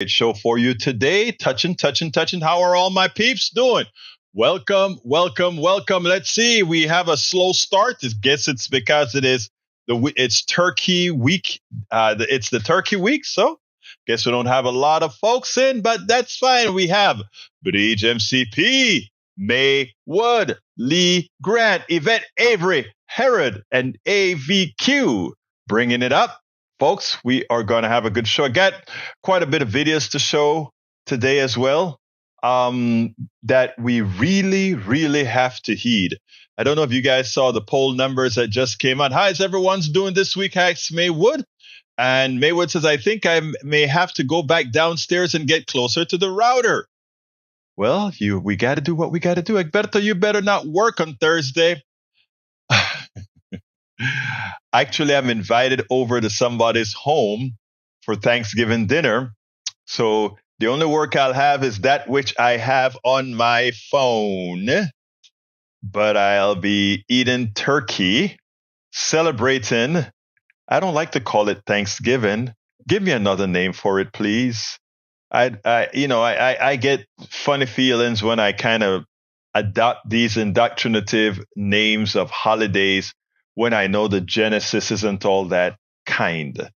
Great show for you today. Touching. How are all my peeps doing? Welcome. Let's see. We have a slow start. I guess it's because it's Turkey week. It's the Turkey week, so guess we don't have a lot of folks in, but that's fine. We have Bridge MCP, May Wood, Lee Grant, Yvette Avery, Herod, and AVQ bringing it up. Folks, we are going to have a good show. I got quite a bit of videos to show today as well that we really have to heed. I don't know if you guys saw the poll numbers that just came out. How's everyone's doing this week? Asks Maywood. And Maywood says, I think I may have to go back downstairs and get closer to the router. Well, we got to do what we got to do. Egberto, you better not work on Thursday. Actually, I'm invited over to somebody's home for Thanksgiving dinner. So the only work I'll have is that which I have on my phone. But I'll be eating turkey, celebrating. I don't like to call it Thanksgiving. Give me another name for it, please. I get funny feelings when I kind of adopt these indoctrinative names of holidays when I know the genesis isn't all that kind.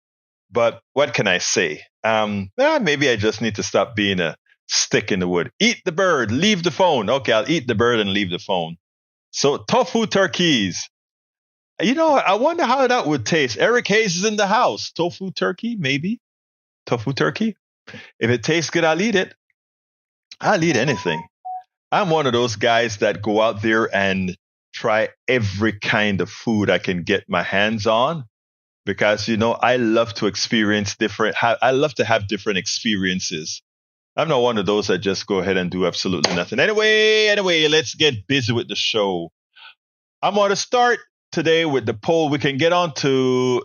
But what can I say? Maybe I just need to stop being a stick in the wood. Eat the bird, leave the phone. Okay, I'll eat the bird and leave the phone. So tofu turkeys. I wonder how that would taste. Eric Hayes is in the house. Tofu turkey, maybe. Tofu turkey. If it tastes good, I'll eat it. I'll eat anything. I'm one of those guys that go out there and try every kind of food I can get my hands on because, I love to experience I love to have different experiences. I'm not one of those that just go ahead and do absolutely nothing. Anyway, let's get busy with the show. I'm going to start today with the poll. We can get on to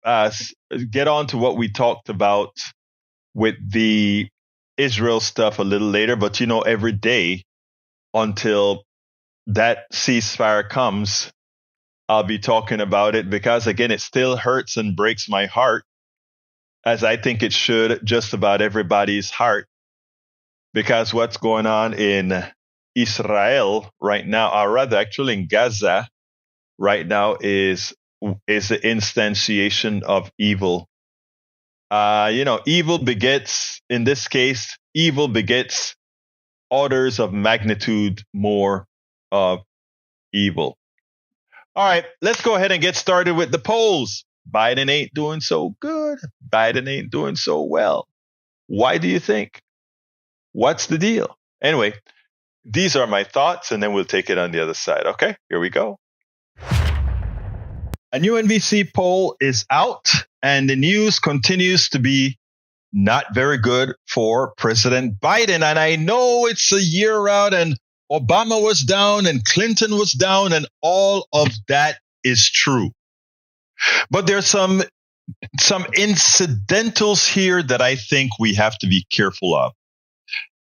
what we talked about with the Israel stuff a little later, but every day until that ceasefire comes, I'll be talking about it because, again, it still hurts and breaks my heart, as I think it should just about everybody's heart, because what's going on in Israel right now, or rather actually in Gaza right now, is the instantiation of evil. Evil begets orders of magnitude more of evil. All right, let's go ahead and get started with the polls. Biden ain't doing so good. Biden ain't doing so well. Why do you think? What's the deal? Anyway, these are my thoughts, and then we'll take it on the other side. Okay, here we go. A new NBC poll is out, and the news continues to be not very good for President Biden. And I know it's a year out, and Obama was down, and Clinton was down, and all of that is true. But there's some incidentals here that I think we have to be careful of.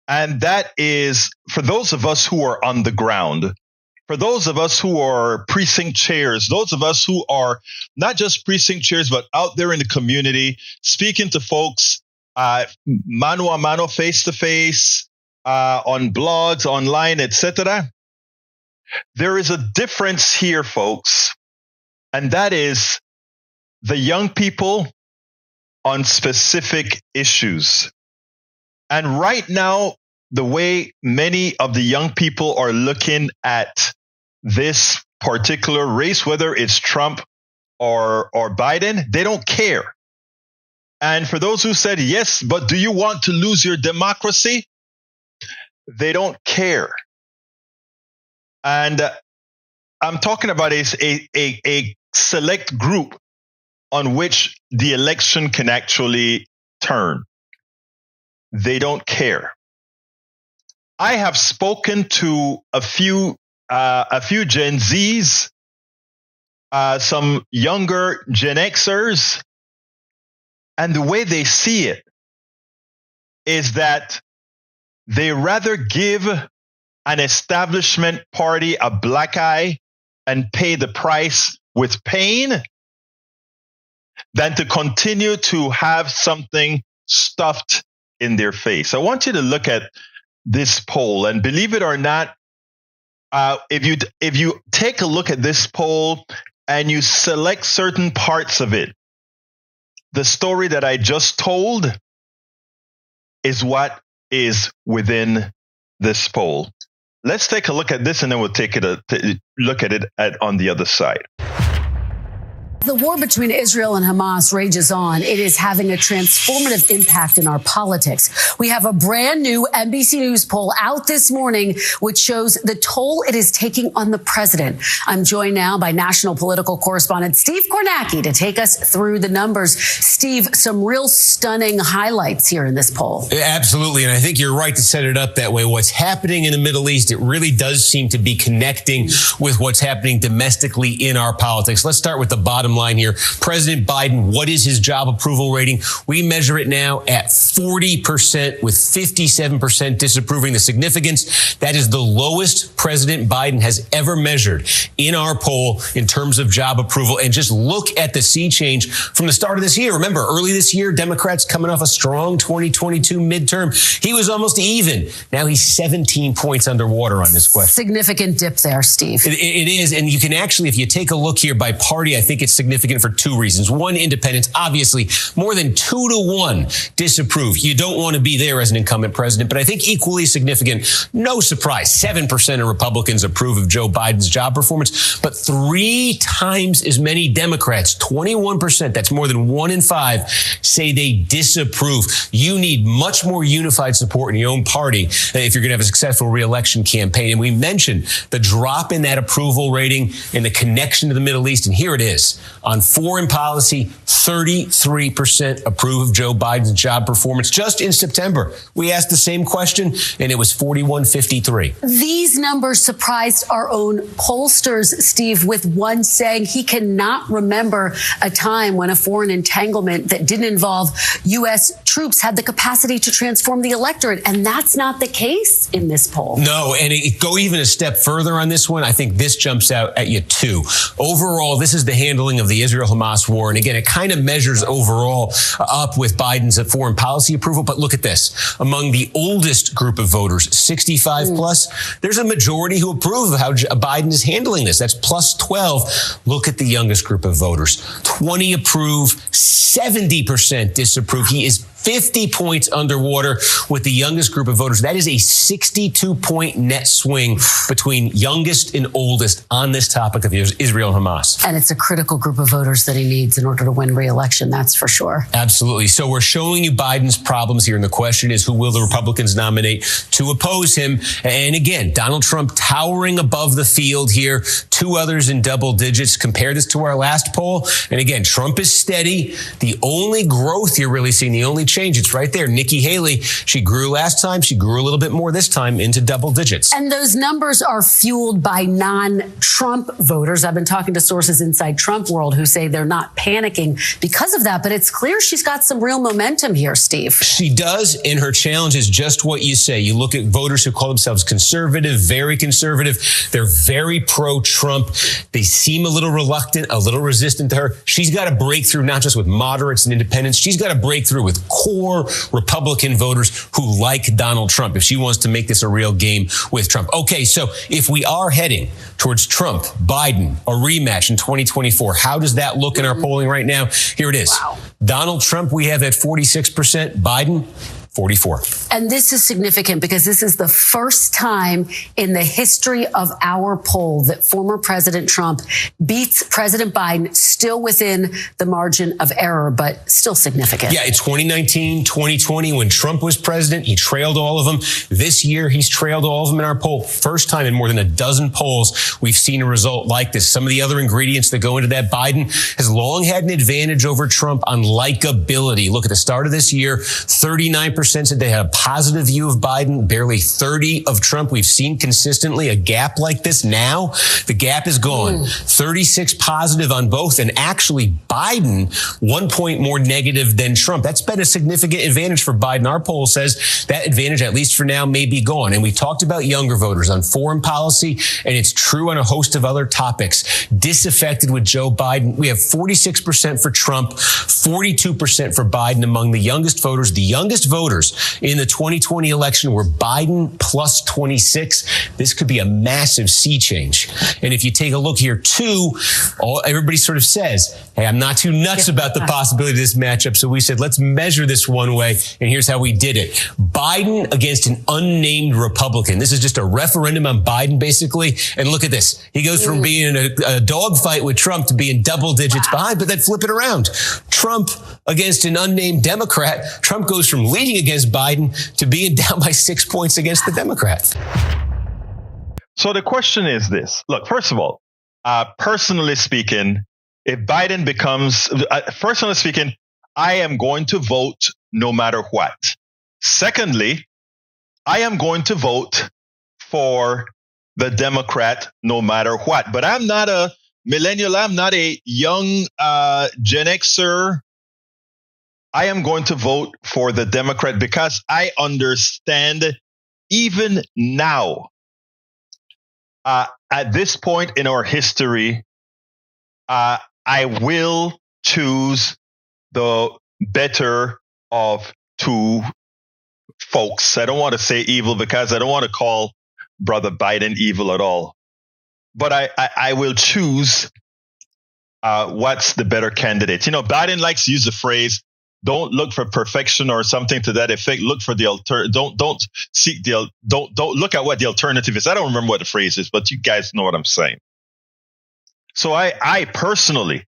And that is for those of us who are on the ground, for those of us who are precinct chairs, those of us who are not just precinct chairs, but out there in the community, speaking to folks, mano a mano, face to face, on blogs, online, etc. There is a difference here, folks, and that is the young people on specific issues. And right now, the way many of the young people are looking at this particular race, whether it's Trump or Biden, they don't care. And for those who said, yes, but do you want to lose your democracy? They don't care. And I'm talking about a select group on which the election can actually turn. They don't care. I have spoken to a few Gen Zs, some younger Gen Xers, and the way they see it is that they rather give an establishment party a black eye and pay the price with pain than to continue to have something stuffed in their face. I want you to look at this poll, and believe it or not, if you take a look at this poll and you select certain parts of it, the story that I just told is what is within this poll. Let's take a look at this, and then we'll take look at it on the other side. The war between Israel and Hamas rages on. It is having a transformative impact in our politics. We have a brand new NBC News poll out this morning, which shows the toll it is taking on the president. I'm joined now by national political correspondent Steve Kornacki to take us through the numbers. Steve, some real stunning highlights here in this poll. Absolutely. And I think you're right to set it up that way. What's happening in the Middle East, it really does seem to be connecting with what's happening domestically in our politics. Let's start with the bottom line here. President Biden, what is his job approval rating? We measure it now at 40%, with 57% disapproving. The significance, that is the lowest President Biden has ever measured in our poll in terms of job approval. And just look at the sea change from the start of this year. Remember, early this year, Democrats coming off a strong 2022 midterm. He was almost even. Now he's 17 points underwater on this question. Significant dip there, Steve. It is. And you can actually, if you take a look here by party, I think it's significant for two reasons. One, independents, obviously more than 2-1 disapprove. You don't want to be there as an incumbent president, but I think equally significant, no surprise, 7% of Republicans approve of Joe Biden's job performance, but 3 times as many Democrats, 21%, that's more than 1 in 5, say they disapprove. You need much more unified support in your own party if you're going to have a successful re-election campaign. And we mentioned the drop in that approval rating and the connection to the Middle East. And here it is. On foreign policy, 33% approve of Joe Biden's job performance. Just in September, we asked the same question, and it was 41-53. These numbers surprised our own pollsters, Steve, with one saying he cannot remember a time when a foreign entanglement that didn't involve U.S. troops had the capacity to transform the electorate. And that's not the case in this poll. No, and go even a step further on this one. I think this jumps out at you too. Overall, this is the handling of the Israel-Hamas war. And again, it kind of measures overall up with Biden's foreign policy approval. But look at this. Among the oldest group of voters, 65 plus, there's a majority who approve of how Biden is handling this. That's plus 12. Look at the youngest group of voters. 20 approve, 70% disapprove. He is 50 points underwater with the youngest group of voters. That is a 62-point net swing between youngest and oldest on this topic of Israel and Hamas. And it's a critical group of voters that he needs in order to win re-election, that's for sure. Absolutely. So we're showing you Biden's problems here. And the question is, who will the Republicans nominate to oppose him? And again, Donald Trump towering above the field here. 2 others in double digits. Compare this to our last poll. And again, Trump is steady. The only growth you're really seeing, the only change, it's right there. Nikki Haley, she grew last time. She grew a little bit more this time into double digits. And those numbers are fueled by non-Trump voters. I've been talking to sources inside Trump world who say they're not panicking because of that. But it's clear she's got some real momentum here, Steve. She does. And her challenge is just what you say. You look at voters who call themselves conservative, very conservative. They're very pro-Trump. They seem a little reluctant, a little resistant to her. She's got to break through not just with moderates and independents. She's got to break through with core Republican voters who like Donald Trump if she wants to make this a real game with Trump. Okay, so if we are heading towards Trump, Biden, a rematch in 2024, how does that look in our polling right now? Here it is. Wow. Donald Trump, we have at 46%. Biden, 44. And this is significant because this is the first time in the history of our poll that former President Trump beats President Biden, still within the margin of error, but still significant. Yeah, it's 2019, 2020, when Trump was president, he trailed all of them. This year, he's trailed all of them in our poll. First time in more than a dozen polls, we've seen a result like this. Some of the other ingredients that go into that, Biden has long had an advantage over Trump on likability. Look at the start of this year, 39% said they had a positive view of Biden, barely 30 of Trump. We've seen consistently a gap like this. Now the gap is gone. 36 positive on both, and actually Biden 1 point more negative than Trump. That's been a significant advantage for Biden. Our poll says that advantage, at least for now, may be gone. And we talked about younger voters on foreign policy, and it's true on a host of other topics. Disaffected with Joe Biden. We have 46% for Trump, 42% for Biden among the youngest voters. The youngest voters in the 2020 election were Biden plus 26. This could be a massive sea change. And if you take a look here, too, everybody sort of says, hey, I'm not too nuts about the possibility of this matchup. So we said, let's measure this one way. And here's how we did it. Biden against an unnamed Republican. This is just a referendum on Biden, basically. And look at this. He goes from being in a dogfight with Trump to being double digits behind, but then flip it around. Trump against an unnamed Democrat. Trump goes from leading against Biden to being down by 6 points against the Democrats. So the question is this. Look, first of all, personally speaking, if Biden becomes, personally speaking, I am going to vote no matter what. Secondly, I am going to vote for the Democrat no matter what. But I'm not a millennial. I'm not a young Gen Xer. I am going to vote for the Democrat because I understand even now, at this point in our history, I will choose the better of two folks. I don't want to say evil because I don't want to call Brother Biden evil at all. But I will choose what's the better candidate. You know, Biden likes to use the phrase, don't look for perfection or something to that effect. Look for the don't seek the don't look at what the alternative is. I don't remember what the phrase is, but you guys know what I'm saying. So I personally,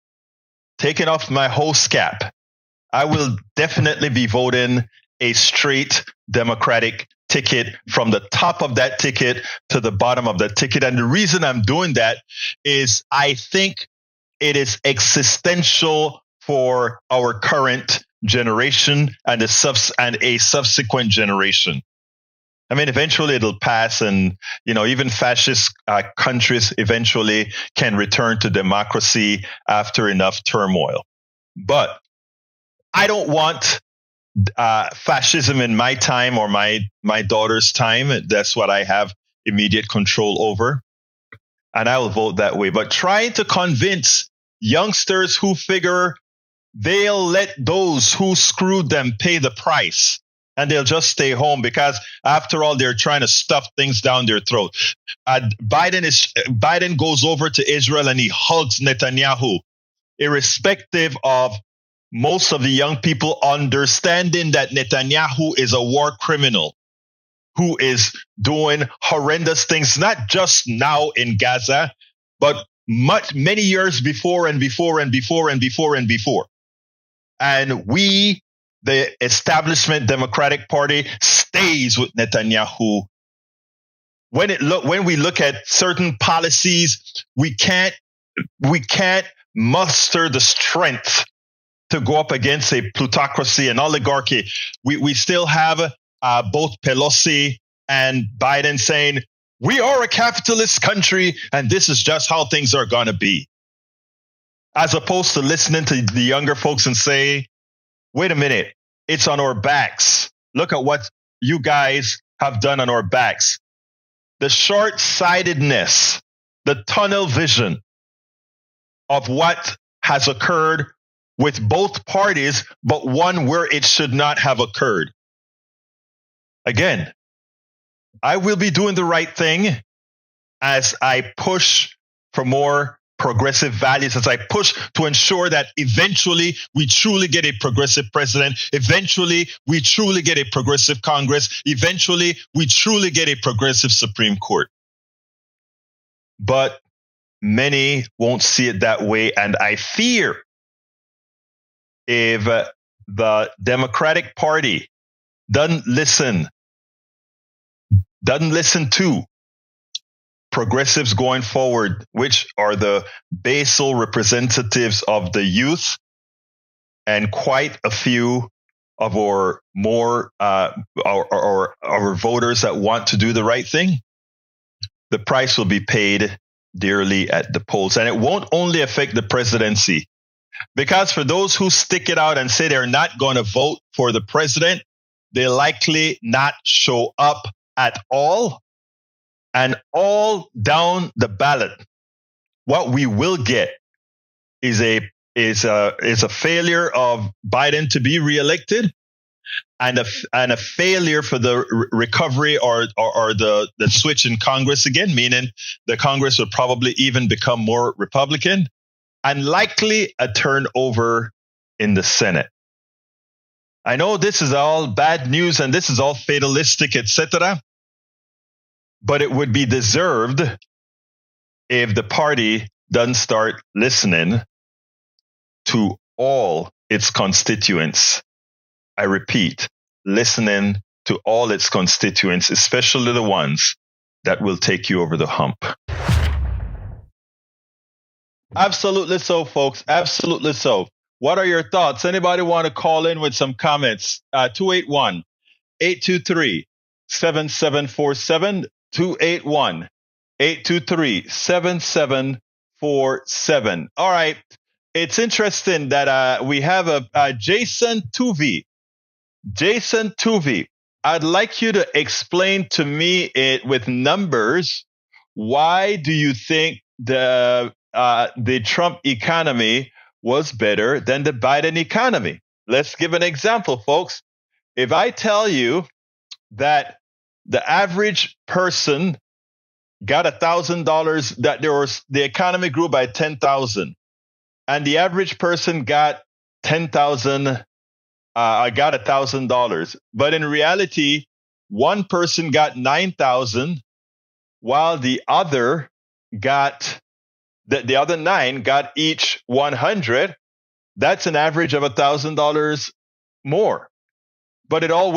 taking off my host cap, I will definitely be voting a straight Democratic ticket from the top of that ticket to the bottom of that ticket. And the reason I'm doing that is I think it is existential for our current generation and a subsequent generation. I mean, eventually it'll pass, and even fascist countries eventually can return to democracy after enough turmoil. But I don't want fascism in my time or my daughter's time. That's what I have immediate control over, and I will vote that way. But trying to convince youngsters who figure they'll let those who screwed them pay the price, and they'll just stay home because, after all, they're trying to stuff things down their throat. Biden goes over to Israel and he hugs Netanyahu, irrespective of most of the young people understanding that Netanyahu is a war criminal who is doing horrendous things, not just now in Gaza, but many years before and before and before and before and before. And we, the establishment Democratic Party, stays with Netanyahu. When we look at certain policies, we can't muster the strength to go up against a plutocracy, an oligarchy. We still have both Pelosi and Biden saying, we are a capitalist country and this is just how things are going to be. As opposed to listening to the younger folks and say, wait a minute, it's on our backs. Look at what you guys have done on our backs. The short-sightedness, the tunnel vision of what has occurred with both parties, but one where it should not have occurred. Again, I will be doing the right thing as I push for more progressive values, as I push to ensure that eventually we truly get a progressive president. Eventually, we truly get a progressive Congress. Eventually, we truly get a progressive Supreme Court. But many won't see it that way. And I fear if the Democratic Party doesn't listen to progressives going forward, which are the basal representatives of the youth and quite a few of our our voters that want to do the right thing, the price will be paid dearly at the polls. And it won't only affect the presidency, because for those who stick it out and say they're not going to vote for the president, they likely not show up at all. And all down the ballot, what we will get is a failure of Biden to be reelected, and a failure for the recovery or the switch in Congress again, meaning the Congress will probably even become more Republican, and likely a turnover in the Senate. I know this is all bad news and this is all fatalistic, etc., but it would be deserved if the party doesn't start listening to all its constituents. I repeat, listening to all its constituents, especially the ones that will take you over the hump. Absolutely so, folks. Absolutely so. What are your thoughts? Anybody want to call in with some comments? 281-823-7747. 281-823-7747. All right. It's interesting that we have a Jason Tuvi. Jason Tuvi, I'd like you to explain to me it with numbers. Why do you think the Trump economy was better than the Biden economy? Let's give an example, folks. If I tell you that the average person got $1,000, that the economy grew by 10,000, and the average person got 10,000. I got $1,000, but in reality, one person got 9,000, while the other got the other 9 got each 100. That's an average of $1,000 more. But it all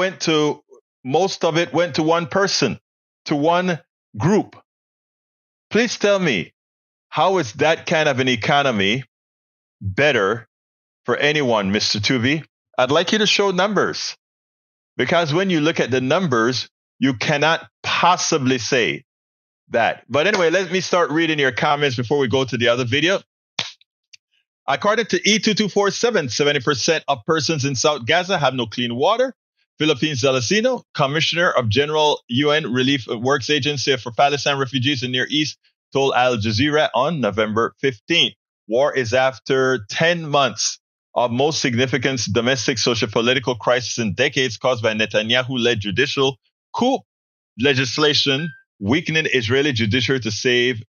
most of it went to one person, to one group. Please tell me, how is that kind of an economy better for anyone, Mr. Tuvi? I'd like you to show numbers, because when you look at the numbers, you cannot possibly say that. But anyway, let me start reading your comments before we go to the other video. According to E2247, 70% of persons in South Gaza have no clean water. Philippines Zelazino, Commissioner of General UN Relief Works Agency for Palestine Refugees in Near East, told Al Jazeera on November 15th. War is after 10 months of most significant domestic socio-political crisis in decades caused by Netanyahu-led judicial coup legislation, weakening Israeli judiciary to save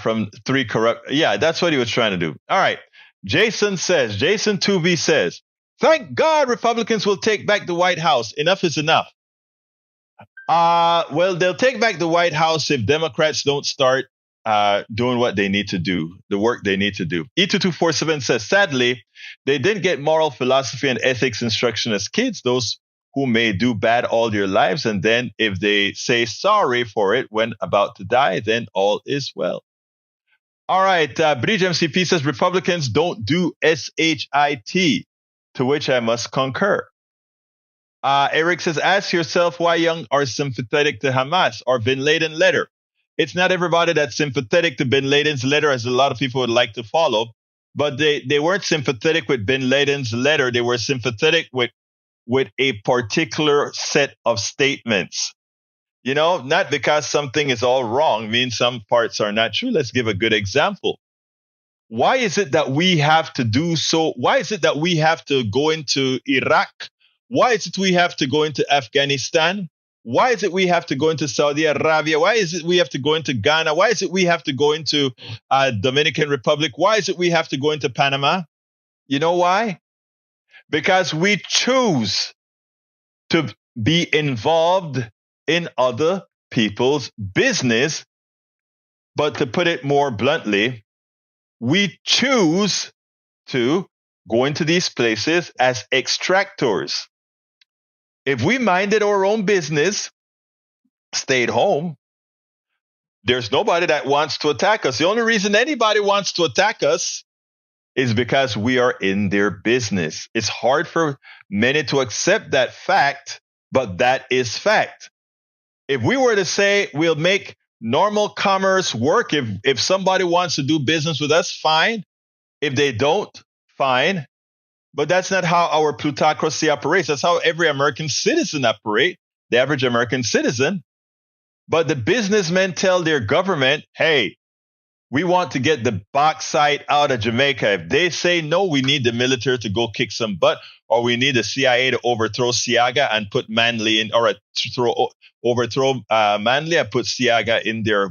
from 3 corrupt. Yeah, that's what he was trying to do. All right. Jason Tuvi says, thank God Republicans will take back the White House. Enough is enough. Well, they'll take back the White House if Democrats don't start doing what they need to do, the work they need to do. E2247 says, sadly, they didn't get moral philosophy and ethics instruction as kids, those who may do bad all their lives. And then if they say sorry for it when about to die, then all is well. All right. Bridge MCP says Republicans don't do SHIT, to which I must concur. Eric says, ask yourself why young are sympathetic to Hamas or Bin Laden letter. It's not everybody that's sympathetic to Bin Laden's letter, as a lot of people would like to follow, but they weren't sympathetic with Bin Laden's letter. They were sympathetic with a particular set of statements. You know, not because something is all wrong means some parts are not true. Let's give a good example. Why is it that we have to do so? Why is it that we have to go into Iraq? Why is it we have to go into Afghanistan? Why is it we have to go into Saudi Arabia? Why is it we have to go into Ghana? Why is it we have to go into Dominican Republic? Why is it we have to go into Panama? You know why? Because we choose to be involved in other people's business. But to put it more bluntly, we choose to go into these places as extractors. If we minded our own business, stayed home, there's nobody that wants to attack us. The only reason anybody wants to attack us is because we are in their business. It's hard for many to accept that fact, but that is fact. If we were to say we'll make normal commerce work, if somebody wants to do business with us, fine. If they don't, fine. But that's not how our plutocracy operates. That's how every American citizen operates, the average American citizen. But the businessmen tell their government, hey, we want to get the bauxite out of Jamaica. If they say no, we need the military to go kick some butt, or we need the CIA to overthrow Siaga and put Manley in, or overthrow Manley and put Siaga in there.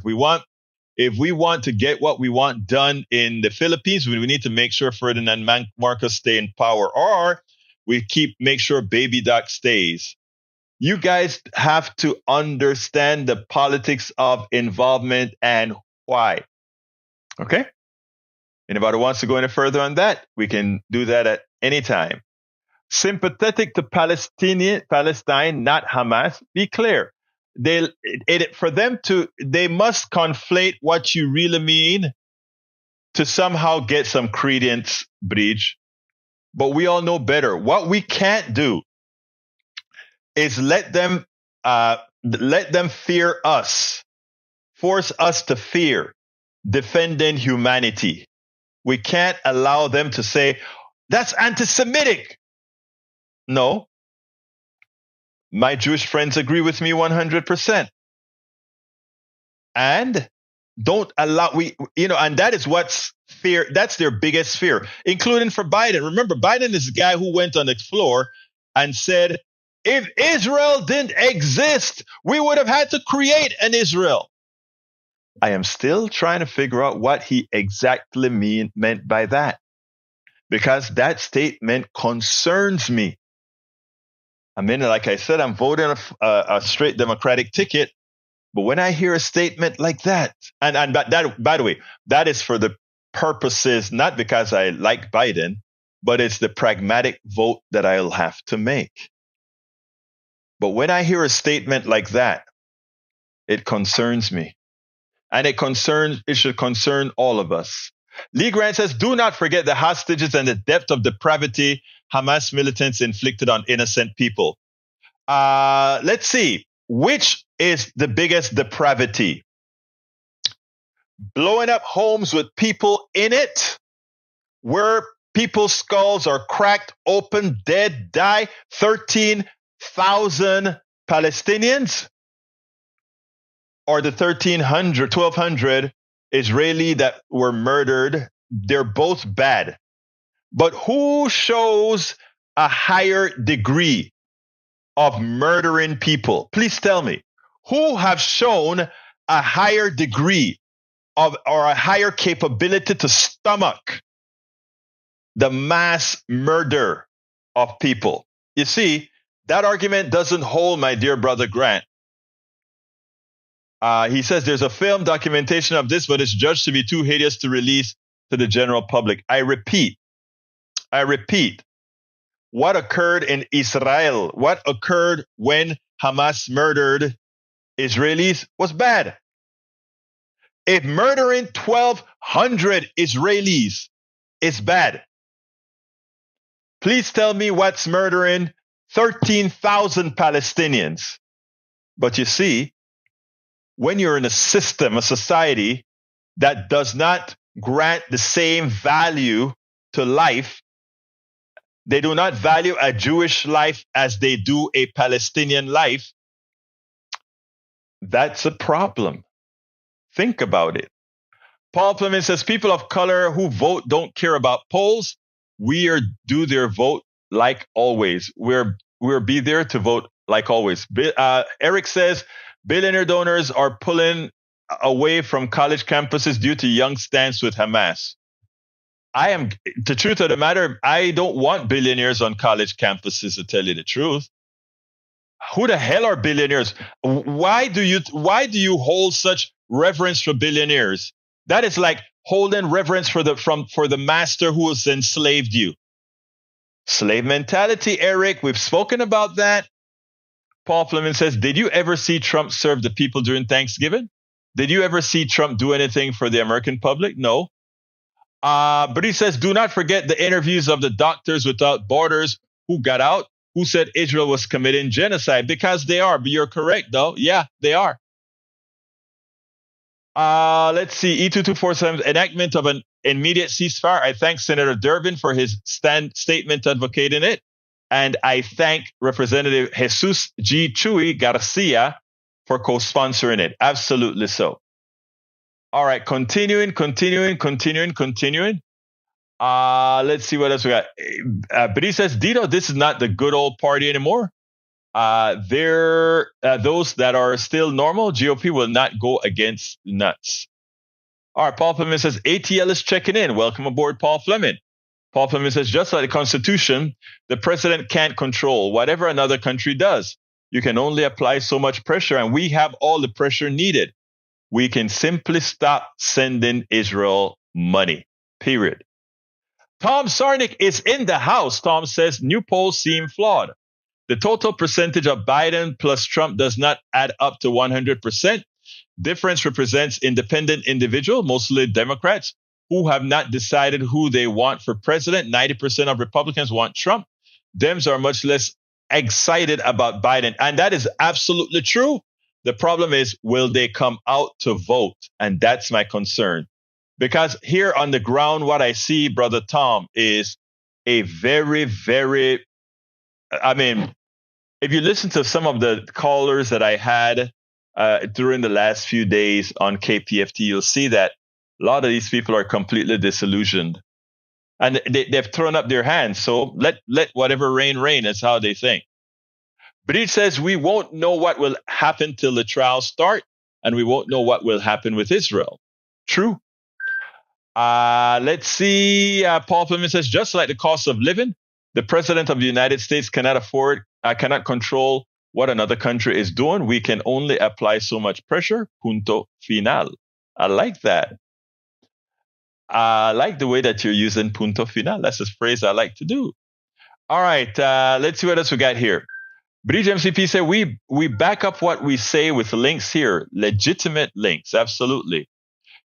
If we want to get what we want done in the Philippines, we need to make sure Ferdinand Marcos stay in power, or we make sure Baby Doc stays. You guys have to understand the politics of involvement and why. Okay? Anybody wants to go any further on that? We can do that at any time. Sympathetic to Palestine, not Hamas. Be clear. They must conflate what you really mean to somehow get some credence, Bridge. But we all know better. What we can't do is let them fear us, force us to fear defending humanity. We can't allow them to say, that's anti-Semitic. No. My Jewish friends agree with me 100%. And don't allow, and that is what's fear. That's their biggest fear, including for Biden. Remember, Biden is the guy who went on the floor and said, if Israel didn't exist, we would have had to create an Israel. I am still trying to figure out what he exactly meant by that, because that statement concerns me. I mean, like I said, I'm voting a straight Democratic ticket, but when I hear a statement like that, and that, by the way, that is for the purposes, not because I like Biden, but it's the pragmatic vote that I'll have to make. But when I hear a statement like that, it concerns me. And it should concern all of us. Lee Grant says, do not forget the hostages and the depth of depravity Hamas militants inflicted on innocent people. Let's see. Which is the biggest depravity? Blowing up homes with people in it, where people's skulls are cracked open, dead, die, 13,000 Palestinians? Or the 1,200 Israeli that were murdered? They're both bad. But who shows a higher degree of murdering people? Please tell me. Who have shown a higher degree of, or a higher capability to stomach the mass murder of people? You see, that argument doesn't hold, my dear brother Grant. He says there's a film documentation of this, but it's judged to be too hideous to release to the general public. I repeat, what occurred in Israel, what occurred when Hamas murdered Israelis was bad. If murdering 1,200 Israelis is bad, please tell me what's murdering 13,000 Palestinians. But you see, when you're in a system, a society that does not grant the same value to life, they do not value a Jewish life as they do a Palestinian life, that's a problem. Think about it. Paul Fleming says people of color who vote don't care about polls. Do their vote like always. We'll be there to vote like always. Eric says billionaire donors are pulling away from college campuses due to young stance with Hamas. The truth of the matter, I don't want billionaires on college campuses, to tell you the truth. Who the hell are billionaires? Why do you hold such reverence for billionaires? That is like holding reverence for the master who has enslaved you. Slave mentality, Eric. We've spoken about that. Paul Fleming says, did you ever see Trump serve the people during Thanksgiving? Did you ever see Trump do anything for the American public? No. But he says, do not forget the interviews of the Doctors Without Borders who got out, who said Israel was committing genocide, because they are. But you're correct, though. Yeah, they are. Let's see. E2247, enactment of an immediate ceasefire. I thank Senator Durbin for his statement advocating it. And I thank Representative Jesus G. Chuy Garcia for co-sponsoring it. Absolutely so. All right, continuing. Let's see what else we got. But he says, Dito, this is not the good old party anymore. Those that are still normal, GOP will not go against nuts. All right, Paul Fleming says, ATL is checking in. Welcome aboard, Paul Fleming. Paul Fleming says, just like the Constitution, the president can't control whatever another country does. You can only apply so much pressure, and we have all the pressure needed. We can simply stop sending Israel money, period. Tom Sarnik is in the house. Tom says, new polls seem flawed. The total percentage of Biden plus Trump does not add up to 100%. Difference represents independent individuals, mostly Democrats, who have not decided who they want for president. 90% of Republicans want Trump. Dems are much less excited about Biden. And that is absolutely true. The problem is, will they come out to vote? And that's my concern. Because here on the ground, what I see, Brother Tom, is a very, very, if you listen to some of the callers that I had during the last few days on KPFT, you'll see that a lot of these people are completely disillusioned. And they've thrown up their hands. So let whatever rain, that's how they think. But it says we won't know what will happen till the trials start, and we won't know what will happen with Israel. True. Let's see. Paul Fleming says, just like the cost of living, the president of the United States cannot control what another country is doing. We can only apply so much pressure. Punto final. I like that. I like the way that you're using punto final. That's a phrase I like to do. All right. Let's see what else we got here. Bridge MCP said, we back up what we say with links here. Legitimate links. Absolutely.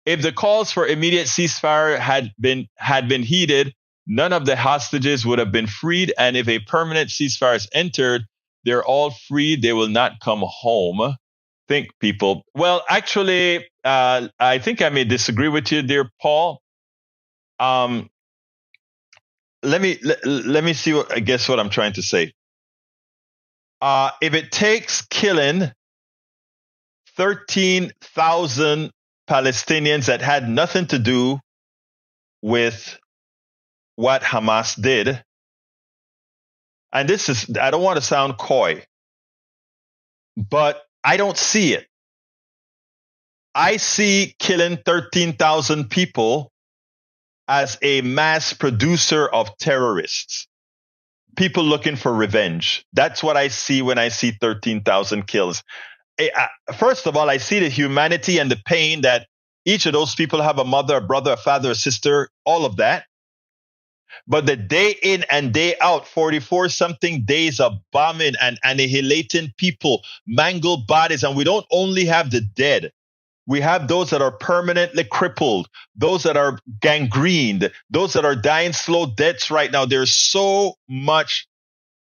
If the calls for immediate ceasefire had been heeded, none of the hostages would have been freed. And if a permanent ceasefire is entered, they're all free. They will not come home. Think, people. Well, actually, I think I may disagree with you, dear Paul. Let me see what I'm trying to say. If it takes killing 13,000 Palestinians that had nothing to do with what Hamas did, and I don't want to sound coy, but I don't see it. I see killing 13,000 people as a mass producer of terrorists. People looking for revenge. That's what I see when I see 13,000 kills. First of all, I see the humanity and the pain that each of those people have, a mother, a brother, a father, a sister, all of that. But the day in and day out, 44 something days of bombing and annihilating people, mangled bodies. And we don't only have the dead. We have those that are permanently crippled, those that are gangrened, those that are dying slow deaths right now. There's so much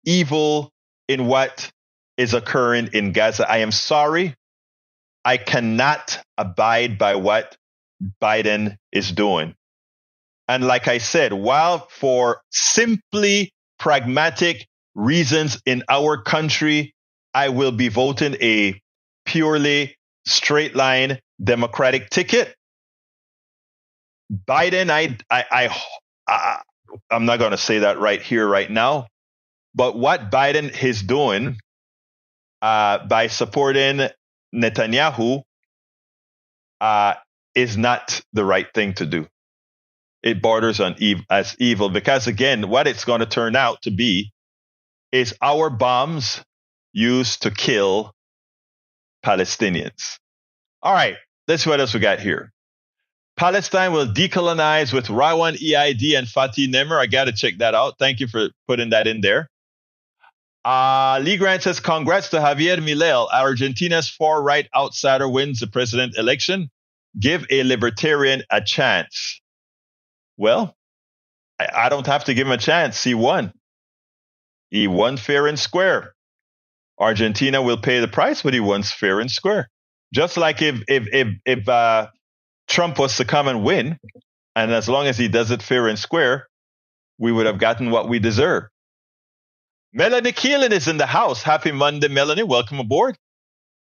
evil in what is occurring in Gaza. I am sorry. I cannot abide by what Biden is doing. And like I said, while for simply pragmatic reasons in our country, I will be voting a purely straight line Democratic ticket. Biden, I'm not going to say that right here, right now. But what Biden is doing by supporting Netanyahu is not the right thing to do. It borders on as evil because, again, what it's going to turn out to be is our bombs used to kill Palestinians. All right, let's see what else we got here. Palestine will decolonize with Rawan EID and Fatih Nemer. I got to check that out. Thank you for putting that in there. Lee Grant says, congrats to Javier Milei. Argentina's far-right outsider wins the president election. Give a libertarian a chance. Well, I don't have to give him a chance. He won. He won fair and square. Argentina will pay the price, but he won fair and square. Just like if Trump was to come and win, and as long as he does it fair and square, we would have gotten what we deserve. Melanie Keelan is in the house. Happy Monday, Melanie. Welcome aboard.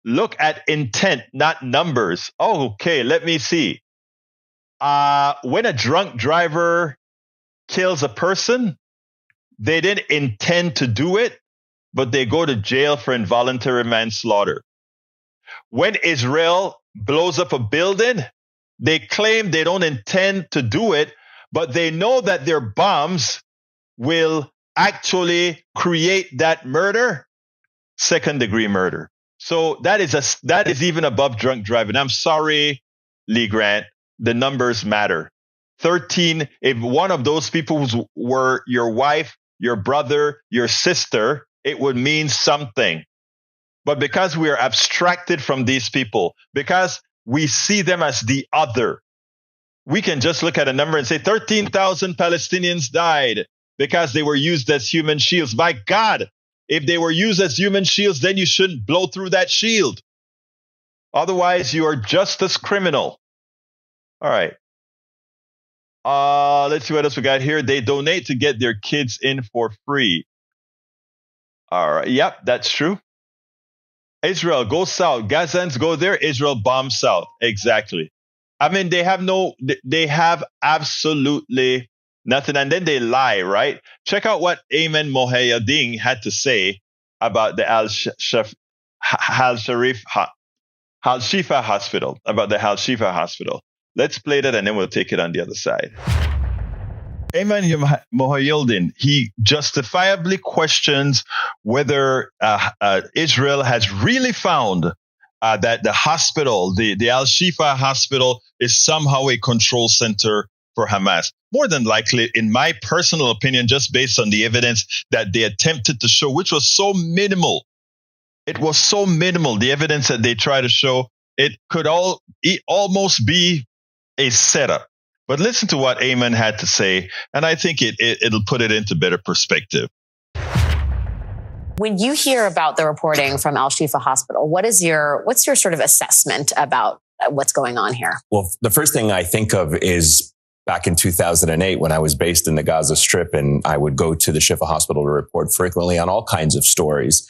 Look at intent, not numbers. Oh, okay, let me see. When a drunk driver kills a person, they didn't intend to do it, but they go to jail for involuntary manslaughter. When Israel blows up a building, they claim they don't intend to do it, but they know that their bombs will actually create that murder, second-degree murder. So that is even above drunk driving. I'm sorry, Lee Grant, the numbers matter. 13, if one of those people were your wife, your brother, your sister, it would mean something. But because we are abstracted from these people, because we see them as the other, we can just look at a number and say 13,000 Palestinians died because they were used as human shields. My God, if they were used as human shields, then you shouldn't blow through that shield. Otherwise, you are just as criminal. All right. Let's see what else we got here. They donate to get their kids in for free. All right. Yep, that's true. Israel, go south. Gazans go there. Israel bombs south. Exactly. I mean, they have absolutely nothing. And then they lie, right? Check out what Ayman Mohayedin had to say about the Al-Shifa hospital, about the Al-Shifa hospital. Let's play that and then we'll take it on the other side. Ayman Mohayedin, he justifiably questions whether Israel has really found that the hospital, the Al-Shifa hospital, is somehow a control center for Hamas. More than likely, in my personal opinion, just based on the evidence that they attempted to show, which was so minimal. It was so minimal, the evidence that they tried to show, it could almost be a setup. But listen to what Ayman had to say, and I think it'll put it into better perspective. When you hear about the reporting from Al-Shifa Hospital, what's your sort of assessment about what's going on here? Well, the first thing I think of is back in 2008 when I was based in the Gaza Strip, and I would go to the Shifa Hospital to report frequently on all kinds of stories.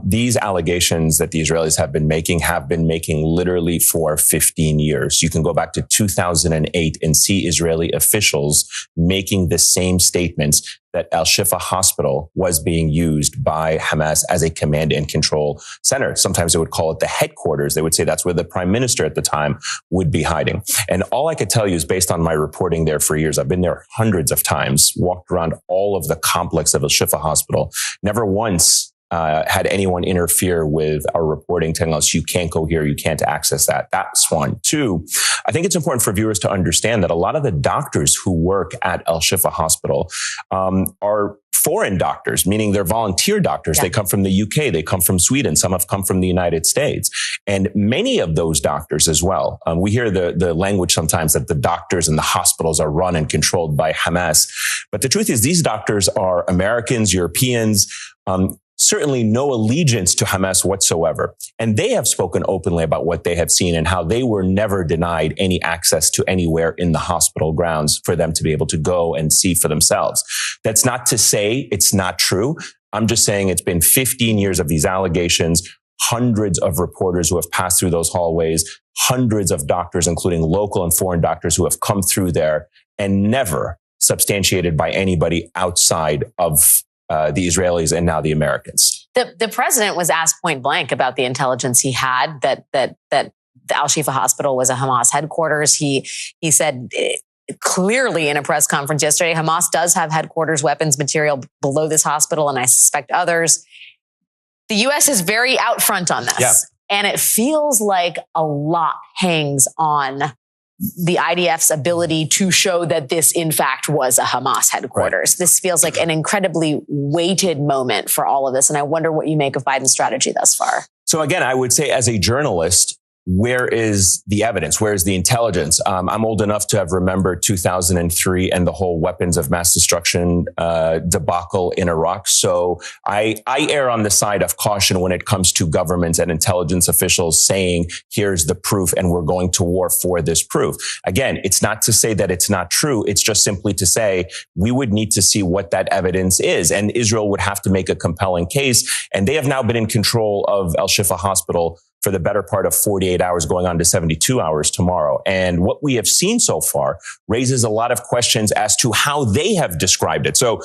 These allegations that the Israelis have been making literally for 15 years. You can go back to 2008 and see Israeli officials making the same statements that Al-Shifa Hospital was being used by Hamas as a command and control center. Sometimes they would call it the headquarters. They would say that's where the prime minister at the time would be hiding. And all I could tell you is based on my reporting there for years, I've been there hundreds of times, walked around all of the complex of Al-Shifa Hospital, never once had anyone interfere with our reporting, telling us you can't go here, you can't access that. That's one. Two, I think it's important for viewers to understand that a lot of the doctors who work at Al-Shifa Hospital are foreign doctors, meaning they're volunteer doctors. Yeah. They come from the UK, they come from Sweden, some have come from the United States. And many of those doctors as well, we hear the language sometimes that the doctors and the hospitals are run and controlled by Hamas. But the truth is these doctors are Americans, Europeans, certainly no allegiance to Hamas whatsoever. And they have spoken openly about what they have seen and how they were never denied any access to anywhere in the hospital grounds for them to be able to go and see for themselves. That's not to say it's not true. I'm just saying it's been 15 years of these allegations, hundreds of reporters who have passed through those hallways, hundreds of doctors, including local and foreign doctors who have come through there, and never substantiated by anybody outside of the Israelis and now the Americans. The president was asked point blank about the intelligence he had that the Al-Shifa Hospital was a Hamas headquarters. He said clearly in a press conference yesterday, Hamas does have headquarters weapons material below this hospital, and I suspect others. The U.S. is very out front on this. Yeah. And it feels like a lot hangs on the IDF's ability to show that this, in fact, was a Hamas headquarters. Right. This feels like an incredibly weighted moment for all of this. And I wonder what you make of Biden's strategy thus far. So again, I would say as a journalist, where is the evidence? Where is the intelligence? I'm old enough to have remembered 2003 and the whole weapons of mass destruction debacle in Iraq. So I err on the side of caution when it comes to governments and intelligence officials saying, here's the proof and we're going to war for this proof. Again, it's not to say that it's not true. It's just simply to say we would need to see what that evidence is. And Israel would have to make a compelling case. And they have now been in control of Al-Shifa hospital for the better part of 48 hours, going on to 72 hours tomorrow. And what we have seen so far raises a lot of questions as to how they have described it. So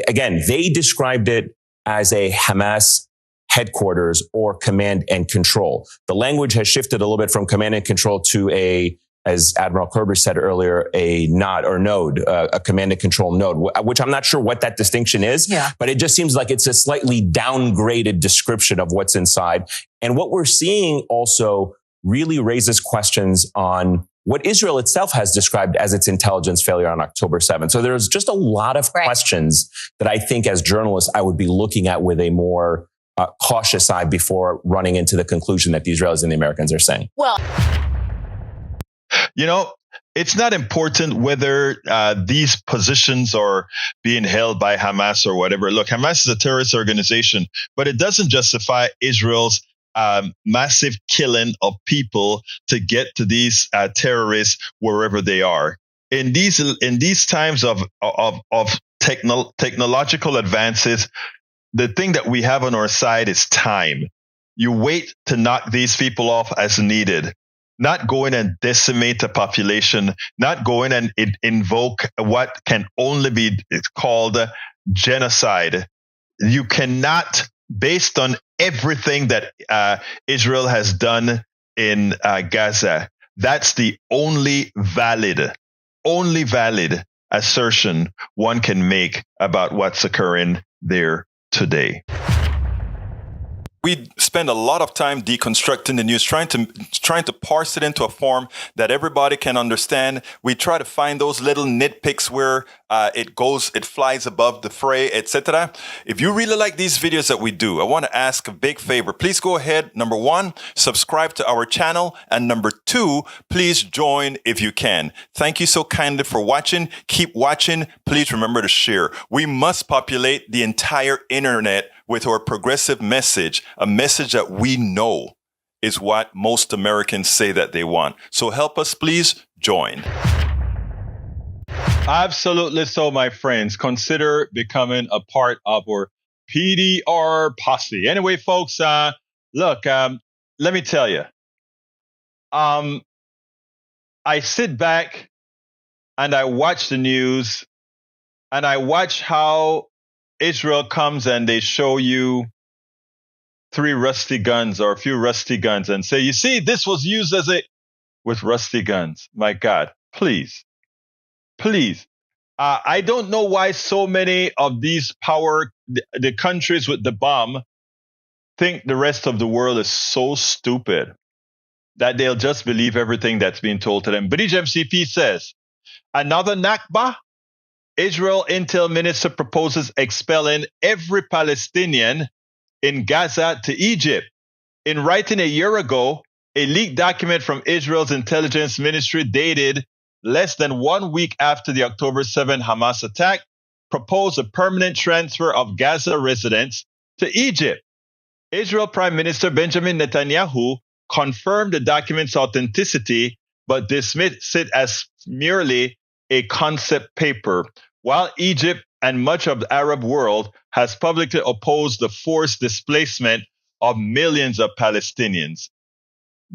again, they described it as a Hamas headquarters or command and control. The language has shifted a little bit from command and control to as Admiral Kerber said earlier, a node, a command and control node, which I'm not sure what that distinction is, but it just seems like it's a slightly downgraded description of what's inside. And what we're seeing also really raises questions on what Israel itself has described as its intelligence failure on October 7th. So there's just a lot of questions that I think as journalists, I would be looking at with a more cautious eye before running into the conclusion that the Israelis and the Americans are saying. Well, you know, it's not important whether these positions are being held by Hamas or whatever. Look, Hamas is a terrorist organization, but it doesn't justify Israel's massive killing of people to get to these terrorists wherever they are. In these times of technological advances, the thing that we have on our side is time. You wait to knock these people off as needed. Not go in and decimate the population, not go in and invoke what can only be called genocide. You cannot, based on everything that Israel has done in Gaza, that's the only valid assertion one can make about what's occurring there today. We spend a lot of time deconstructing the news, trying to parse it into a form that everybody can understand. We try to find those little nitpicks where it flies above the fray, etc. If you really like these videos that we do, I want to ask a big favor. Please go ahead. Number 1, subscribe to our channel. And number 2, please join if you can. Thank you so kindly for watching. Keep watching. Please remember to share. We must populate the entire internet with our progressive message, a message that we know is what most Americans say that they want. So help us, please join. Absolutely so, my friends. Consider becoming a part of our PDR posse. Anyway, folks, look, let me tell you. I sit back and I watch the news and I watch how Israel comes and they show you 3 rusty guns or a few rusty guns and say, you see, this was used with rusty guns. My God, please. I don't know why so many of these the countries with the bomb think the rest of the world is so stupid that they'll just believe everything that's being told to them. British MCP says, another Nakba? Israel Intel Minister proposes expelling every Palestinian in Gaza to Egypt. In writing a year ago, a leaked document from Israel's intelligence ministry dated less than 1 week after the October 7 Hamas attack proposed a permanent transfer of Gaza residents to Egypt. Israel Prime Minister Benjamin Netanyahu confirmed the document's authenticity, but dismissed it as merely a concept paper, while Egypt and much of the Arab world has publicly opposed the forced displacement of millions of Palestinians.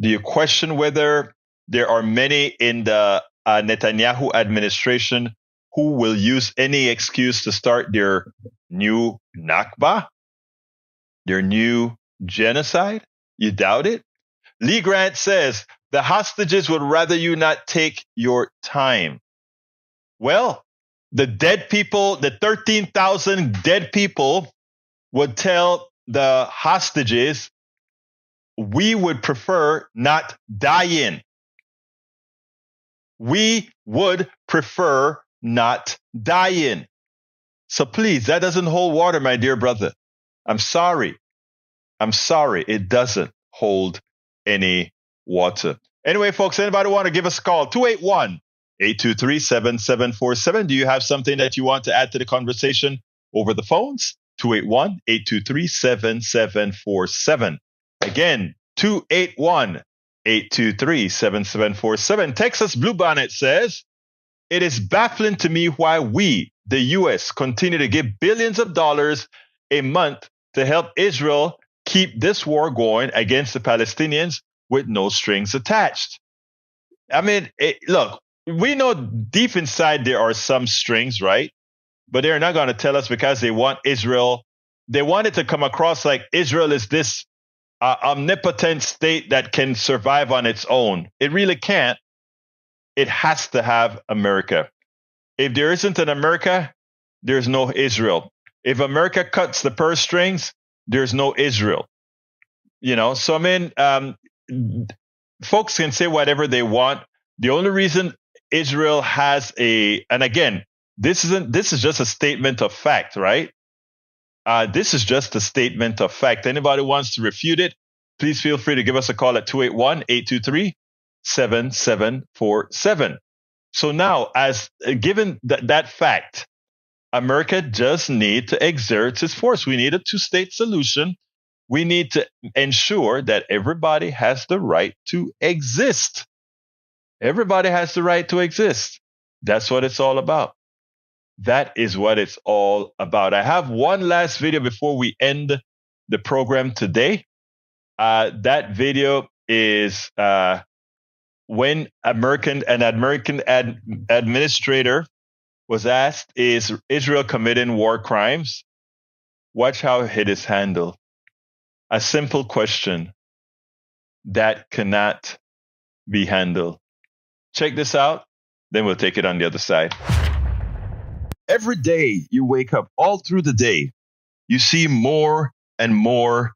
Do you question whether there are many in the Netanyahu administration who will use any excuse to start their new Nakba, their new genocide? You doubt it? Lee Grant says, the hostages would rather you not take your time. Well, the dead people, the 13,000 dead people would tell the hostages, we would prefer not dying. We would prefer not dying. So please, that doesn't hold water, my dear brother. I'm sorry. It doesn't hold any water. Anyway, folks, anybody want to give us a call? 281-823-7747. Do you have something that you want to add to the conversation over the phones? 281-823-7747. Again, 281-823-7747. Texas Bluebonnet says, it is baffling to me why we, the U.S., continue to give billions of dollars a month to help Israel keep this war going against the Palestinians with no strings attached. I mean, look, we know deep inside there are some strings, right? But they're not going to tell us because they want Israel. They want it to come across like Israel is this omnipotent state that can survive on its own. It really can't. It has to have America. If there isn't an America, there's no Israel. If America cuts the purse strings, there's no Israel. You know, so I mean, folks can say whatever they want. The only reason Israel has and again, this is just a statement of fact, right? This is just a statement of fact. Anybody wants to refute it, please feel free to give us a call at 281-823-7747. So now, as given that fact, America just need to exert its force. We need a two-state solution. We need to ensure that everybody has the right to exist. Everybody has the right to exist. That's what it's all about. That is what it's all about. I have one last video before we end the program today. That video is when an American administrator was asked, is Israel committing war crimes? Watch how it is handled. A simple question that cannot be handled. Check this out, then we'll take it on the other side. Every day you wake up, all through the day, you see more and more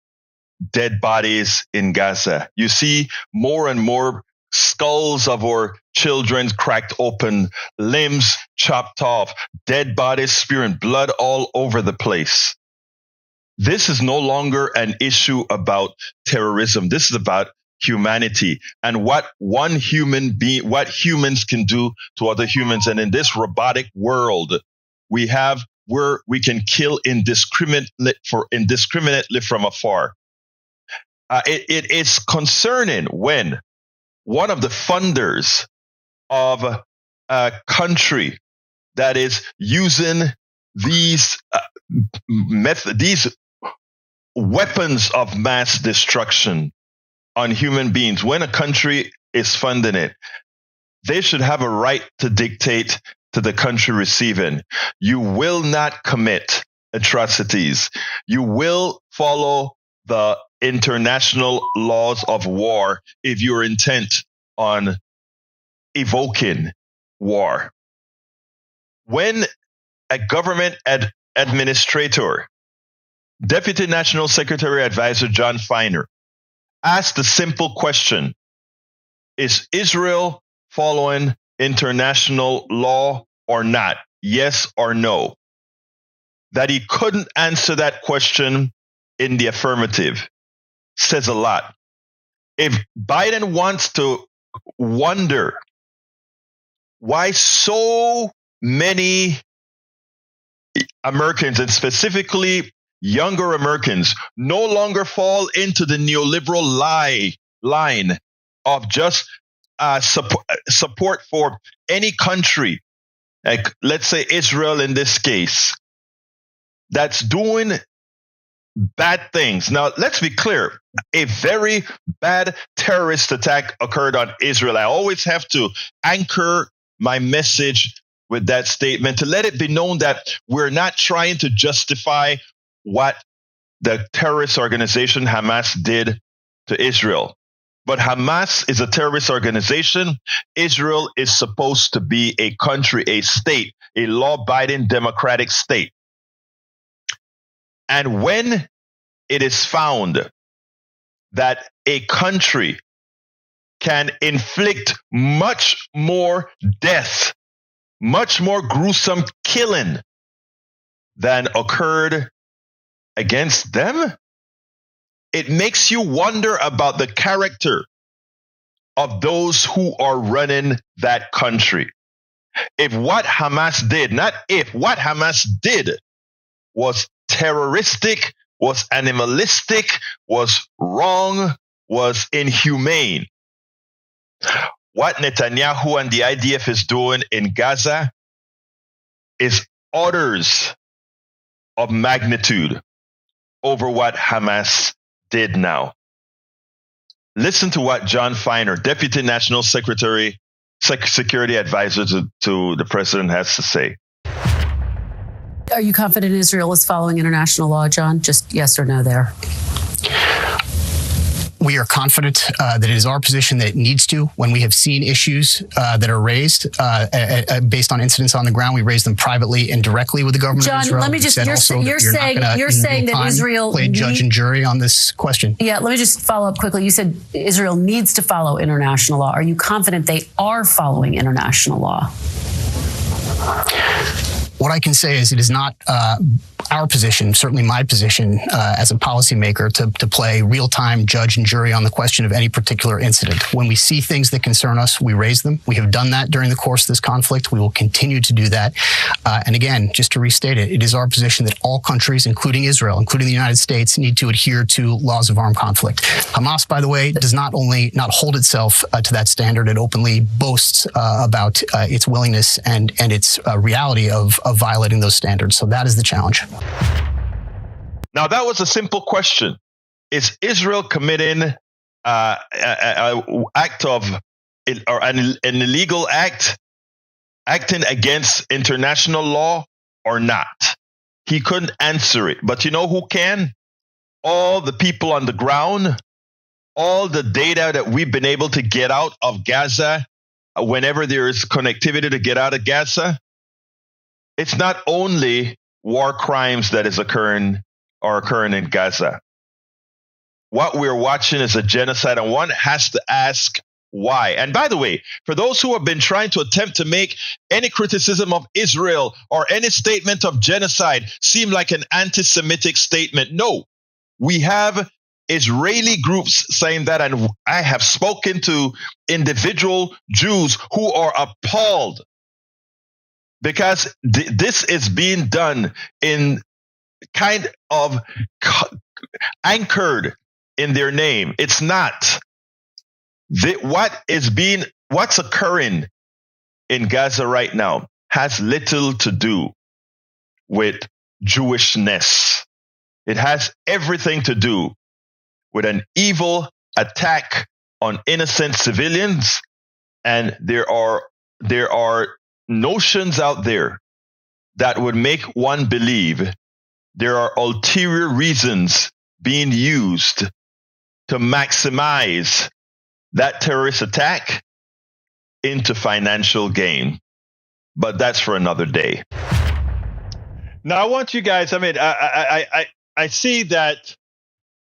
dead bodies in Gaza. You see more and more skulls of our children cracked open, limbs chopped off, dead bodies spewing blood all over the place. This is no longer an issue about terrorism. This is about humanity and what humans can do to other humans. And in this robotic world we have, where we can kill indiscriminately from afar. It is concerning when one of the funders of a country that is using these weapons of mass destruction on human beings, when a country is funding it, they should have a right to dictate to the country receiving, you will not commit atrocities. You will follow the international laws of war if you're intent on evoking war. When a government administrator, Deputy National Secretary Advisor John Feiner, asked the simple question, is Israel following international law or not? Yes or no? That he couldn't answer that question in the affirmative says a lot. If Biden wants to wonder why so many Americans, and specifically younger Americans, no longer fall into the neoliberal line of just support for any country, like let's say Israel in this case, that's doing bad things. Now, let's be clear. A very bad terrorist attack occurred on Israel. I always have to anchor my message with that statement to let it be known that we're not trying to justify what the terrorist organization Hamas did to Israel. But Hamas is a terrorist organization. Israel is supposed to be a country, a state, a law-abiding democratic state. And when it is found that a country can inflict much more death, much more gruesome killing than occurred against them, it makes you wonder about the character of those who are running that country. If what Hamas did, not if, what Hamas did was terroristic, was animalistic, was wrong, was inhumane, what Netanyahu and the IDF is doing in Gaza is orders of magnitude over what Hamas did now. Listen to what John Feiner, Deputy National Secretary, Security Advisor to the President, has to say. Are you confident Israel is following international law, John? Just yes or no there. We are confident that it is our position that it needs to. When we have seen issues that are raised based on incidents on the ground, we raise them privately and directly with the government John, of Israel. let me just, you're saying that Israel play judge and jury on this question. Yeah, let me just follow up quickly. You said Israel needs to follow international law. Are you confident they are following international law? What I can say is it is not our position, certainly my position as a policymaker, to play real-time judge and jury on the question of any particular incident. When we see things that concern us, we raise them. We have done that during the course of this conflict. We will continue to do that. And again, just to restate it, it is our position that all countries, including Israel, including the United States, need to adhere to laws of armed conflict. Hamas, by the way, does not only not hold itself to that standard, it openly boasts about its willingness and its reality of violating those standards. So that is the challenge. Now, that was a simple question. Is Israel committing an act of, or an illegal act, acting against international law or not? He couldn't answer it. But you know who can? All the people on the ground, all the data that we've been able to get out of Gaza, whenever there is connectivity to get out of Gaza. It's not only war crimes that is occurring in Gaza. What we're watching is a genocide, and one has to ask why. And by the way, for those who have been trying to attempt to make any criticism of Israel or any statement of genocide seem like an anti-Semitic statement, no. We have Israeli groups saying that, and I have spoken to individual Jews who are appalled because this is being done in kind of anchored in their name. It's not. What's occurring in Gaza right now has little to do with Jewishness. It has everything to do with an evil attack on innocent civilians, and there are notions out there that would make one believe there are ulterior reasons being used to maximize that terrorist attack into financial gain. But that's for another day. Now, I want you guys, I see that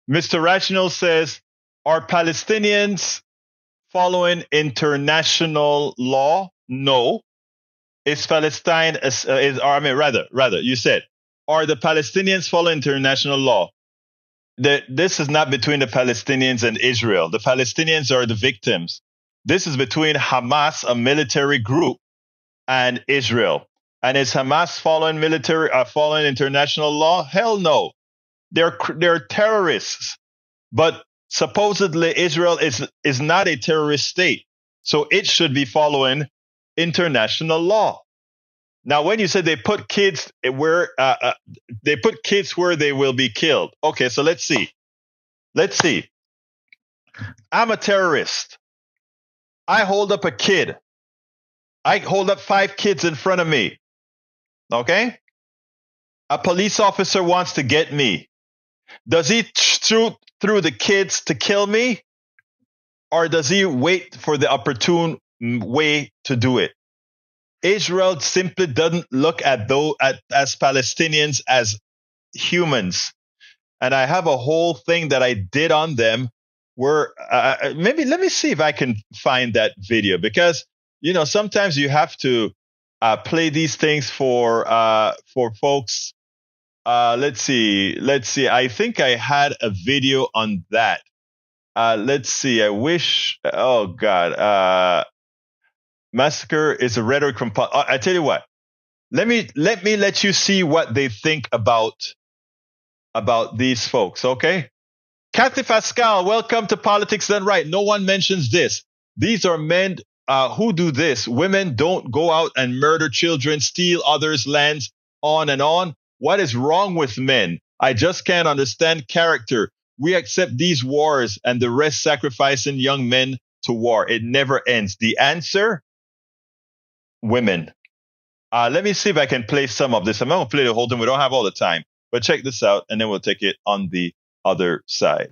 Mr. Rational says, are Palestinians following international law? No. Is Palestine, you said, are the Palestinians following international law? This is not between the Palestinians and Israel. The Palestinians are the victims. This is between Hamas, a military group, and Israel. And is Hamas following international law? Hell no. They're terrorists. But supposedly Israel is not a terrorist state. So it should be following international law. Now, when you say they put kids where they will be killed. Okay, so let's see. I'm a terrorist. I hold up a kid. I hold up 5 kids in front of me. Okay? A police officer wants to get me. Does he shoot through the kids to kill me? Or does he wait for the opportune way to do it? Israel simply doesn't look at as Palestinians as humans. And I have a whole thing that I did on them where maybe let me see if I can find that video, because sometimes you have to play these things for folks. Let's see. I think I had a video on that. Let's see. Oh God. Massacre is a rhetoric from, I tell you what, let me let you see what they think about these folks. Okay. Kathy Pascal, welcome to Politics Done Right. No one mentions this. These are men who do this. Women don't go out and murder children, steal others' lands, on and on. What is wrong with men? I just can't understand character. We accept these wars and the rest sacrificing young men to war. It never ends. The answer? Women. Let me see if I can play some of this. I'm not going to play the whole thing. We don't have all the time. But check this out, and then we'll take it on the other side.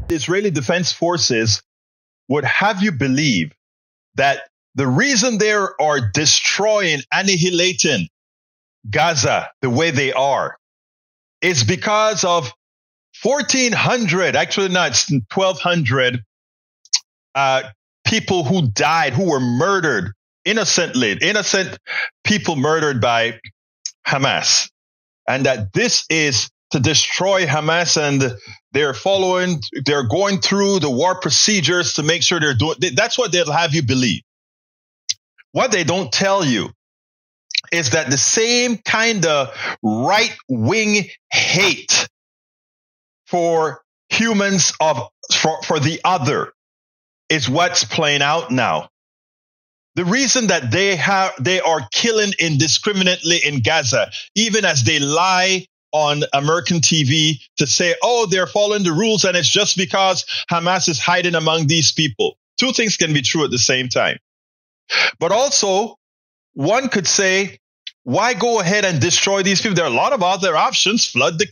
The Israeli Defense Forces would have you believe that the reason they are destroying, annihilating Gaza the way they are is because of 1,400, actually not, it's 1,200 people who died, who were murdered innocently, innocent people murdered by Hamas. And that this is to destroy Hamas, and they're going through the war procedures to make sure they're doing, that's what they'll have you believe. What they don't tell you is that the same kind of right-wing hate for humans for the other is what's playing out now. The reason that they are killing indiscriminately in Gaza, even as they lie on American TV to say, oh, they're following the rules and it's just because Hamas is hiding among these people. Two things can be true at the same time. But also, one could say, why go ahead and destroy these people? There are a lot of other options. Flood the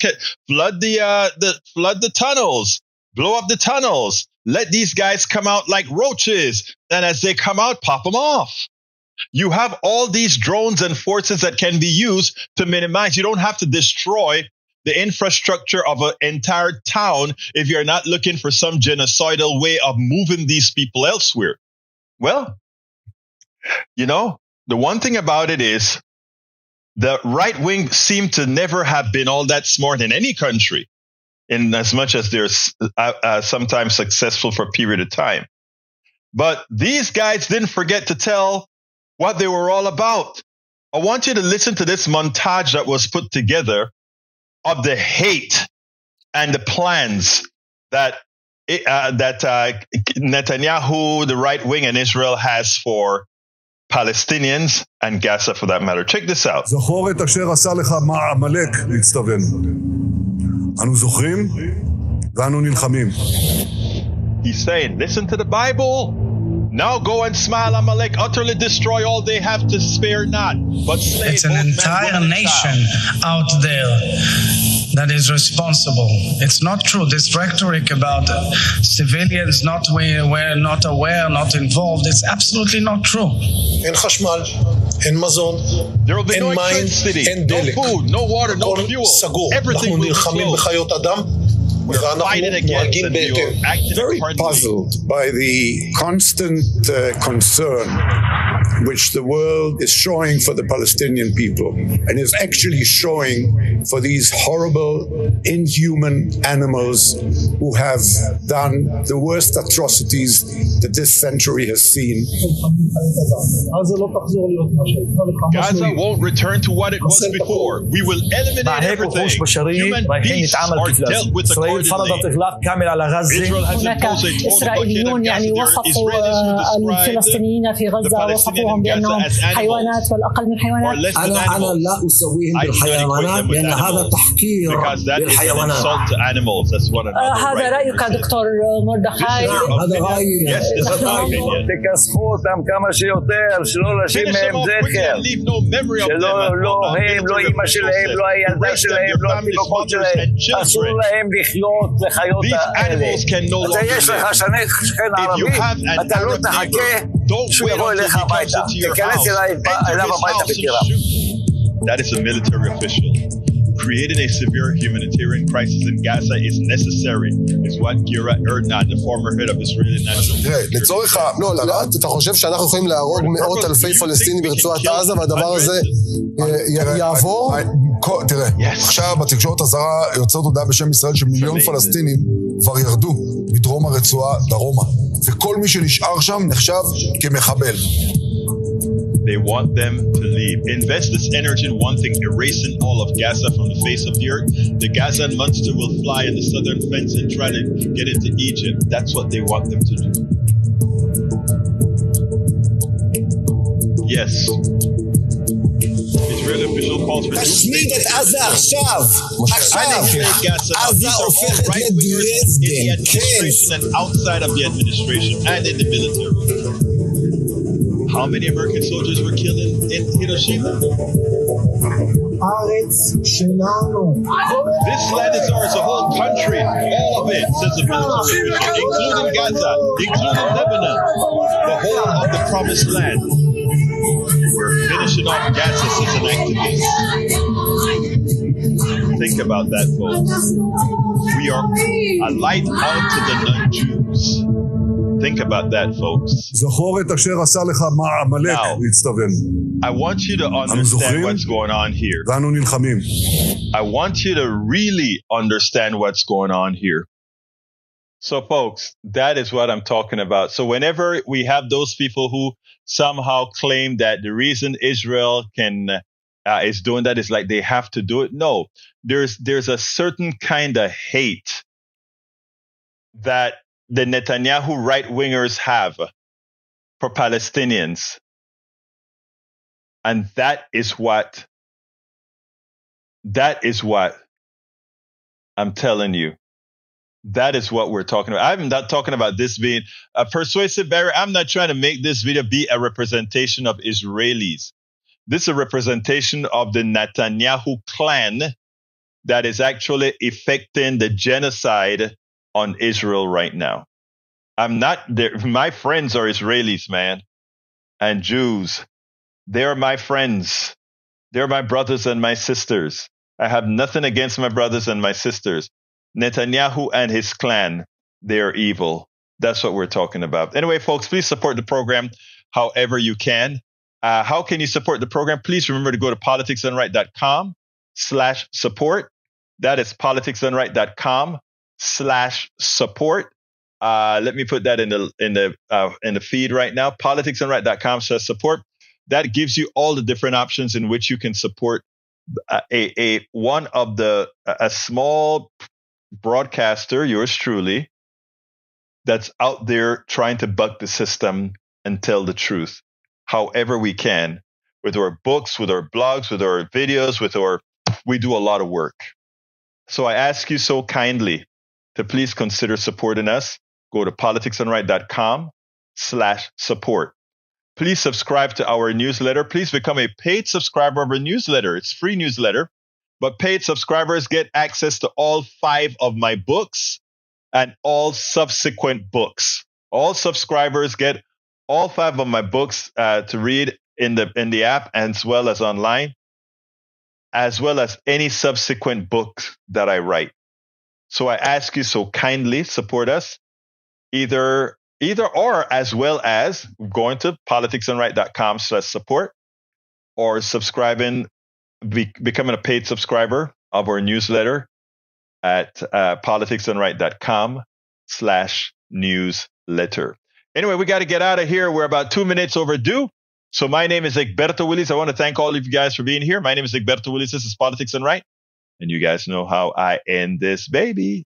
tunnels, blow up the tunnels. Let these guys come out like roaches. And as they come out, pop them off. You have all these drones and forces that can be used to minimize. You don't have to destroy the infrastructure of an entire town if you're not looking for some genocidal way of moving these people elsewhere. Well, you know, the one thing about it is the right wing seem to never have been all that smart in any country, in as much as they're sometimes successful for a period of time. But these guys didn't forget to tell what they were all about. I want you to listen to this montage that was put together of the hate and the plans that Netanyahu, the right wing, and Israel has for Palestinians and Gaza for that matter. Check this out. זכור את אשר עשה לך עמלק להצטוון. אנו זוכרים ואנו נלחמים. He's saying, listen to the Bible. Now go and smile, Amalek, utterly destroy all they have to spare not. But slay it's an entire nation out there that is responsible. It's not true. This rhetoric about civilians not aware, not involved, it's absolutely not true. אין חשמל, אין מזון, אין מים, אין דלק. No food, no water, no fuel. סגור. אנחנו נלחמים בחיות אדם. Very puzzled by the constant concern which the world is showing for the Palestinian people and is actually showing for these horrible, inhuman animals who have done the worst atrocities that this century has seen. Gaza won't return to what it was before. We will eliminate everything. Human beings are dealt with accordingly. إسرائيليون يعني وصفوا الفلسطينيين في غزة وصفوهم بأنهم حيوانات والأقل من حيوانات. أنا لا أسويهم بالحيوانات لأن هذا تحقير للحيوانات. هذا رأيك دكتور مردخاي؟ هذا رأيي. תכסחו אותם כמה שיותר, שלא להשאיר מהם זכר, שלא הם, לא אמא שלהם, לא הילדה שלהם, לא התינוקות שלהם, אסור להם לחיות לחיות האלה. אז יש לך שכן ערבי, אתה לא תחכה שהוא יבוא אליך הביתה, תיכנס אליו הביתה בטירה. That is a military official. Creating a severe humanitarian crisis in Gaza is necessary, is what Gira Erdnad, the former head of Israeli National Security. לצורך אתה חושב שאנחנו יכולים להרוג מאות אלפי פלסטינים ברצועת עזה והדבר הזה יעבור? תראה, עכשיו בתקשורת הזרה יוצאת הודעה בשם ישראל שמיליון פלסטינים כבר ירדו מדרום הרצועה דרומה. וכל מי שנשאר שם נחשב כמחבל. They want them to leave. Invest this energy in one thing, erasing all of Gaza from the face of the earth. The Gazan monster will fly in the southern fence and try to get into Egypt. That's what they want them to do. Yes. Israeli official calls for תשמיד את עזה עכשיו. עכשיו. עזה הופכת לדרזדן. כן. And outside of the administration and in the military. How many American soldiers were killed in Hiroshima? This land is ours, the whole country, all of it, says the military official, including Gaza, including Lebanon, the whole of the promised land. We're finishing off Gaza as an activist. Think about that, folks. We are a light unto the non-Jews. Think about that, folks. Now, I want you to understand what's going on here. I want you to really understand what's going on here. So, folks, that is what I'm talking about. So whenever we have those people who somehow claim that the reason Israel is doing that is like they have to do it, no. There's a certain kind of hate that the Netanyahu right-wingers have for Palestinians. And that is what I'm telling you. That is what we're talking about. I'm not talking about this being a persuasive barrier. I'm not trying to make this video be a representation of Israelis. This is a representation of the Netanyahu clan that is actually effecting the genocide on Israel right now. I'm not there. My friends are Israelis, man, and Jews. They're my friends. They're my brothers and my sisters. I have nothing against my brothers and my sisters. Netanyahu and his clan, they're evil. That's what we're talking about. Anyway, folks, please support the program however you can. How can you support the program? Please remember to go to politicsdoneright.com/support. That is politicsdoneright.com/support. Let me put that in the feed right now. politicsdoneright.com/support. That gives you all the different options in which you can support a small broadcaster, yours truly, that's out there trying to buck the system and tell the truth. However we can, with our books, with our blogs, with our videos, we do a lot of work. So I ask you so kindly to please consider supporting us. Go to politicsdoneright.com/support. Please subscribe to our newsletter. Please become a paid subscriber of our newsletter. It's free newsletter, but paid subscribers get access to all 5 of my books and all subsequent books. All subscribers get all 5 of my books to read in the app as well as online, as well as any subsequent books that I write. So I ask you so kindly support us, either or, as well as going to politicsdoneright.com/support or subscribing, becoming a paid subscriber of our newsletter at politicsdoneright.com/newsletter. Anyway, we got to get out of here. We're about 2 minutes overdue. So my name is Egberto Willis. I want to thank all of you guys for being here. My name is Egberto Willis. This is Politics Done Right. And you guys know how I end this baby.